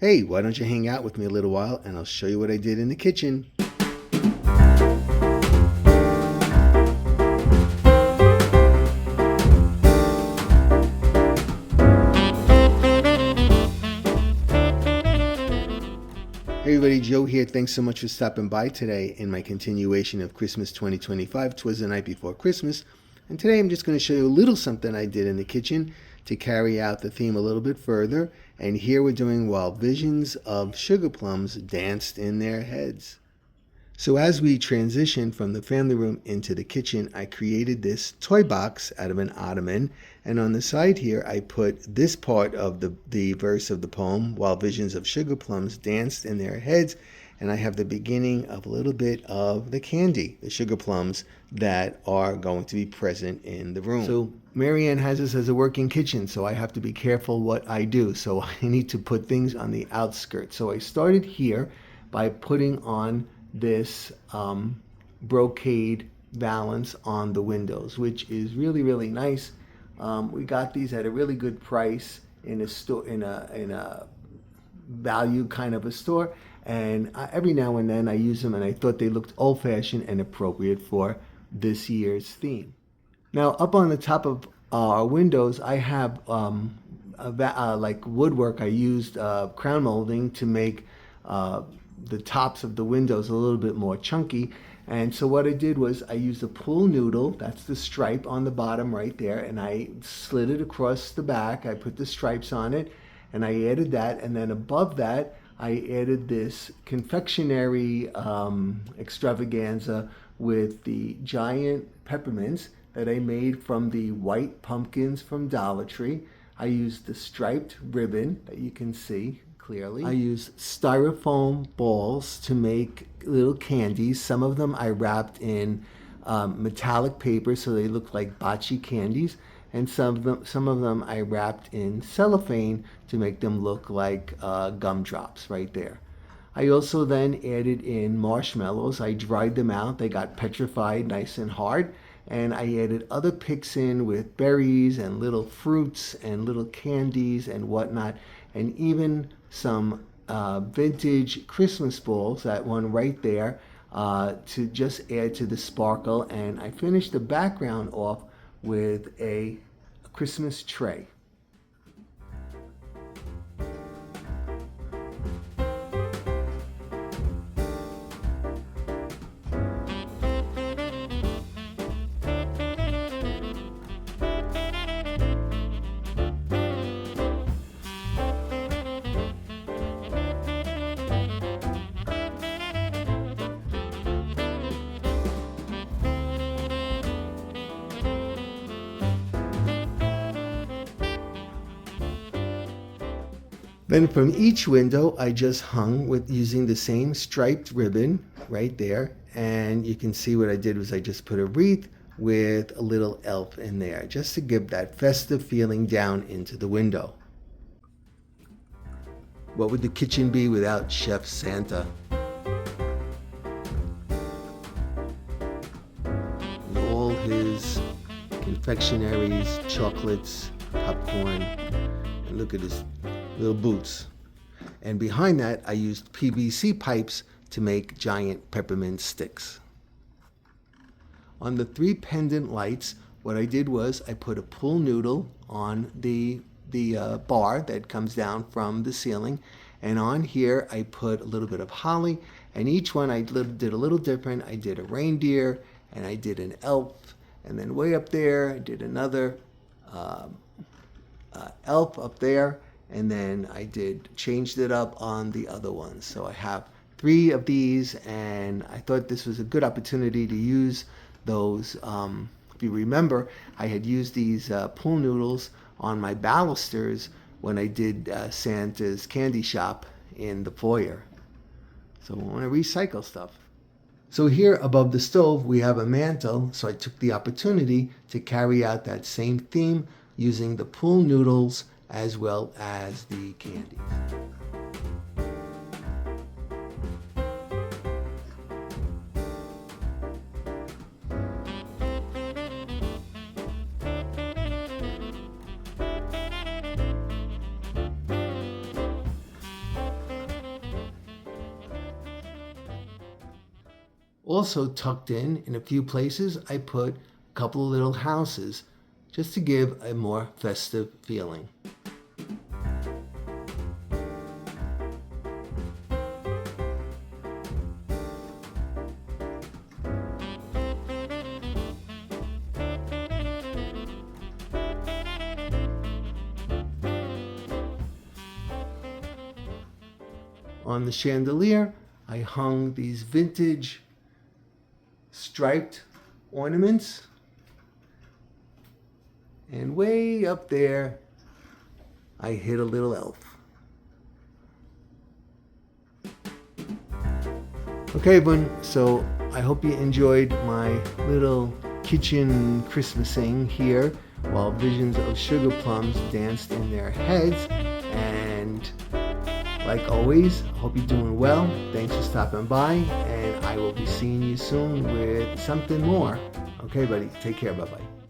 Hey, why don't you hang out with me a little while and I'll show you what I did in the kitchen. Hey everybody, Joe here. Thanks so much for stopping by today in my continuation of Christmas 2025. 'Twas the night before Christmas. And today I'm just going to show you a little something I did in the kitchen to carry out the theme a little bit further. And here we're doing while visions of sugar plums danced in their heads. So as we transitioned from the family room into the kitchen, I created this toy box out of an ottoman. And on the side here, I put this part of the verse of the poem, while visions of sugar plums danced in their heads. And I have the beginning of a little bit of the candy, the sugar plums that are going to be present in the room. So Marianne has this as a working kitchen, so I have to be careful what I do. So I need to put things on the outskirts. So I started here by putting on this brocade valance on the windows, which is really, really nice. We got these at a really good price in a store, in a value kind of a store. And every now and then I use them, and I thought they looked old-fashioned and appropriate for this year's theme. Now, up on the top of our windows, I have like woodwork. I used crown molding to make the tops of the windows a little bit more chunky. And so what I did was I used a pool noodle, that's the stripe on the bottom right there, and I slid it across the back. I put the stripes on it, and I added that, and then above that, I added this confectionery extravaganza with the giant peppermints that I made from the white pumpkins from Dollar Tree. I used the striped ribbon that you can see clearly. I used styrofoam balls to make little candies. Some of them I wrapped in metallic paper so they look like bocce candies. And some of them I wrapped in cellophane to make them look like gumdrops right there. I also then added in marshmallows. I dried them out. They got petrified nice and hard. And I added other picks in with berries and little fruits and little candies and whatnot. And even some vintage Christmas balls, that one right there, to just add to the sparkle. And I finished the background off with a Christmas tray. Then from each window, I just hung with using the same striped ribbon right there. And you can see what I did was I just put a wreath with a little elf in there, just to give that festive feeling down into the window. What would the kitchen be without Chef Santa? And all his confectionaries, chocolates, popcorn, and look at his little boots. And behind that, I used PVC pipes to make giant peppermint sticks. On the 3 pendant lights, what I did was I put a pool noodle on the bar that comes down from the ceiling, and on here I put a little bit of holly, and each one I did a little different. I did a reindeer, and I did an elf, and then way up there I did another elf up there. And then I changed it up on the other ones. So I have 3 of these, and I thought this was a good opportunity to use those. If you remember, I had used these pool noodles on my balusters when I did Santa's candy shop in the foyer. So I want to recycle stuff. So here above the stove, we have a mantle. So I took the opportunity to carry out that same theme using the pool noodles as well as the candies. Also tucked in a few places, I put a couple of little houses just to give a more festive feeling. On the chandelier, I hung these vintage striped ornaments. And way up there, I hid a little elf. Okay, everyone, so I hope you enjoyed my little kitchen Christmasing here while visions of sugar plums danced in their heads. And like always, I hope you're doing well. Thanks for stopping by, and I will be seeing you soon with something more. Okay, buddy, take care. Bye-bye.